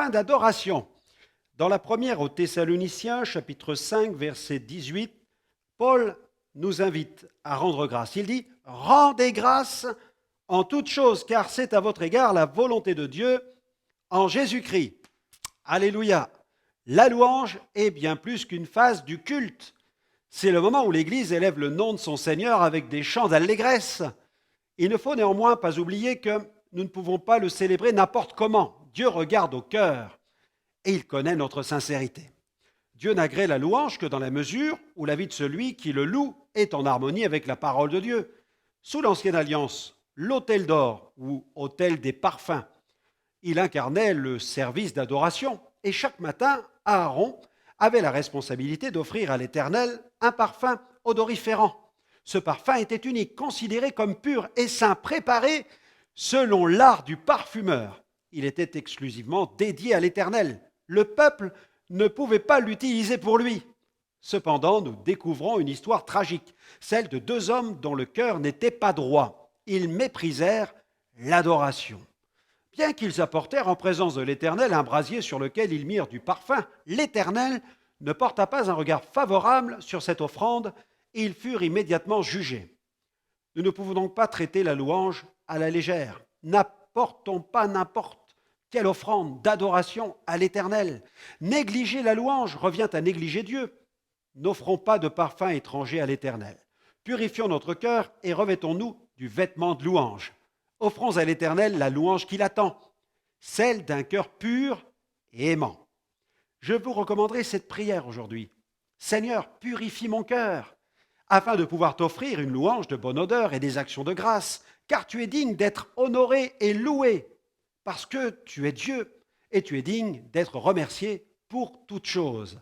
parfum d'adoration. Dans la première aux Thessaloniciens, chapitre 5, verset 18, Paul nous invite à rendre grâce. Il dit, « Rendez grâce en toutes choses, car c'est à votre égard la volonté de Dieu en Jésus-Christ. » Alléluia. La louange est bien plus qu'une phase du culte. C'est le moment où l'Église élève le nom de son Seigneur avec des chants d'allégresse. Il ne faut néanmoins pas oublier que nous ne pouvons pas le célébrer n'importe comment. Dieu regarde au cœur et il connaît notre sincérité. Dieu n'agrée la louange que dans la mesure où la vie de celui qui le loue est en harmonie avec la parole de Dieu. Sous l'Ancienne Alliance, l'autel d'or ou autel des parfums, il incarnait le service d'adoration et chaque matin, Aaron avait la responsabilité d'offrir à l'Éternel un parfum odoriférant. Ce parfum était unique, considéré comme pur et saint, préparé selon l'art du parfumeur. Il était exclusivement dédié à l'Éternel. Le peuple ne pouvait pas l'utiliser pour lui. Cependant, nous découvrons une histoire tragique, celle de deux hommes dont le cœur n'était pas droit. Ils méprisèrent l'adoration. Bien qu'ils apportèrent en présence de l'Éternel un brasier sur lequel ils mirent du parfum, l'Éternel ne porta pas un regard favorable sur cette offrande et ils furent immédiatement jugés. Nous ne pouvons donc pas traiter la louange à la légère. N'apportons pas n'importe quelle offrande d'adoration à l'Éternel. Négliger la louange revient à négliger Dieu. N'offrons pas de parfum étranger à l'Éternel. Purifions notre cœur et revêtons-nous du vêtement de louange. Offrons à l'Éternel la louange qu'il attend, celle d'un cœur pur et aimant. Je vous recommanderai cette prière aujourd'hui. Seigneur, purifie mon cœur, afin de pouvoir t'offrir une louange de bonne odeur et des actions de grâce, car tu es digne d'être honoré et loué, parce que tu es Dieu et tu es digne d'être remercié pour toutes choses.